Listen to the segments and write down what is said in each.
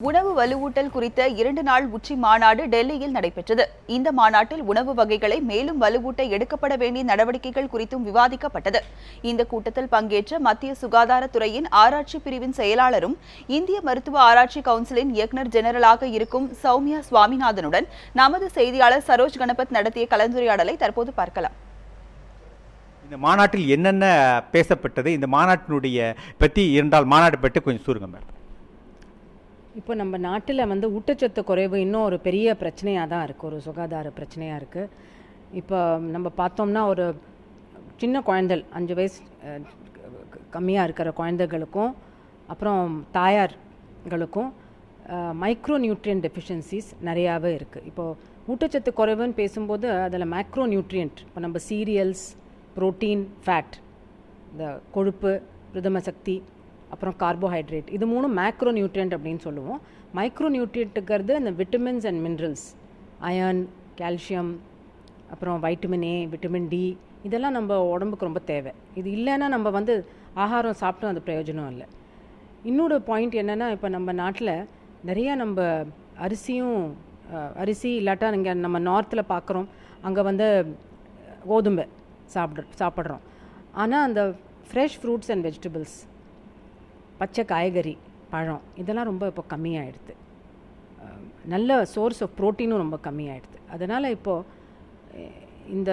உணவு வலுவூட்டல் குறித்த 2 நாள் உச்சி மாநாடு டெல்லியில் நடைபெற்றது. இந்த மாநாட்டில் உணவு வகைகளை மேலும் வலுவூட்ட எடுக்கப்பட வேண்டிய நடவடிக்கைகள் குறித்தும் விவாதிக்கப்பட்டது. இந்த கூட்டத்தில் பங்கேற்ற மத்திய சுகாதாரத்துறையின் ஆராய்ச்சி பிரிவின் செயலாளரும் இந்திய மருத்துவ ஆராய்ச்சி கவுன்சிலின் இயக்குநர் ஜெனரலாக இருக்கும் சௌமியா சுவாமிநாதனுடன் நமது செய்தியாளர் சரோஜ் கணபத் நடத்திய கலந்துரையாடலை தற்போது பார்க்கலாம். இந்த மாநாட்டில் என்னென்ன பேசப்பட்டது, இந்த மாநாட்டினுடைய பற்றி 2 நாள் மாநாடு பற்றி கொஞ்சம் சொல்லுங்க மேம். இப்போ நம்ம நாட்டில் ஊட்டச்சத்து குறைவு இன்னும் ஒரு பெரிய பிரச்சனையாக தான் இருக்குது, ஒரு சுகாதார பிரச்சனையாக இருக்குது. இப்போ நம்ம பார்த்தோம்னா ஒரு சின்ன குழந்தைகள் 5 வயசு கம்மியாக இருக்கிற குழந்தைகளுக்கும் அப்புறம் தாயார்களுக்கும் மைக்ரோ நியூட்ரியன்ட் டெஃபிஷியன்சிஸ் நிறையாவே இருக்குது. இப்போது ஊட்டச்சத்து குறைவுன்னு பேசும்போது அதில் மேக்ரோ நியூட்ரியன்ட், இப்போ நம்ம சீரியல்ஸ், புரோட்டீன், ஃபேட், இந்த கொழுப்பு, பிரதம சக்தி, அப்புறம் கார்போஹைட்ரேட், இது 3 மேக்ரோ நியூட்ரியன்ட் அப்படின்னு சொல்லுவோம். மைக்ரோ நியூட்ரியன்ட்டுங்கிறது இந்த vitamins and minerals, iron, calcium, அப்புறம் வைட்டமின் ஏ, விட்டமின் டி, இதெல்லாம் நம்ம உடம்புக்கு ரொம்ப தேவை. இது இல்லைன்னா நம்ம ஆகாரம் சாப்பிட்டோம் அது பிரயோஜனம் இல்லை. இன்னொரு பாயிண்ட் என்னென்னா, இப்போ நம்ம நாட்டில் நிறையா நம்ம அரிசி இல்லாட்டா இங்கே நம்ம நார்த்தில் பார்க்குறோம், அங்கே கோதுமை சாப்பிட்றோம். ஆனால் அந்த ஃப்ரெஷ் ஃப்ரூட்ஸ் அண்ட் வெஜிடபிள்ஸ், பச்சை காய்கறி, பழம், இதெல்லாம் ரொம்ப இப்போ கம்மியாகிடுது. நல்ல சோர்ஸ் ஆஃப் ப்ரோட்டீனும் ரொம்ப கம்மியாகிடுது. அதனால் இப்போது இந்த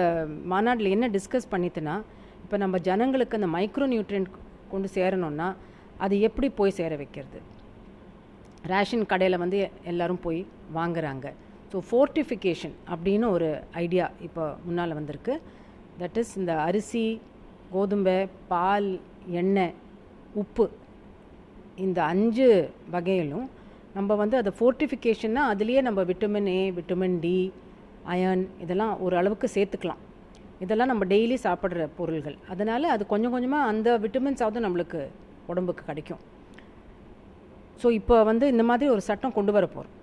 மாநாட்டில் என்ன டிஸ்கஸ் பண்ணிட்டுனா, இப்போ நம்ம ஜனங்களுக்கு அந்த மைக்ரோ நியூட்ரியன்ட் கொண்டு சேரணும்னா அது எப்படி போய் சேர வைக்கிறது. ரேஷன் கடையில் எல்லோரும் போய் வாங்குகிறாங்க. ஸோ ஃபோர்ட்டிஃபிகேஷன் அப்படின்னு ஒரு ஐடியா இப்போ முன்னால் வந்திருக்கு. தட் இஸ் இந்த அரிசி, கோதுமை, பால், எண்ணெய், உப்பு, இந்த 5 வகையிலும் நம்ம அதை ஃபோர்ட்டிஃபிகேஷன்னா அதுலேயே நம்ம vitamin A, vitamin D, iron இதெல்லாம் ஒரு அளவுக்கு சேர்த்துக்கலாம். இதெல்லாம் நம்ம டெய்லி சாப்பிட்ற பொருள்கள். அதனால் அது கொஞ்சம் கொஞ்சமாக அந்த விட்டமின்ஸாவது நம்மளுக்கு உடம்புக்கு கிடைக்கும். ஸோ இப்போ இந்த மாதிரி ஒரு சட்டம் கொண்டு வர போகிறோம்.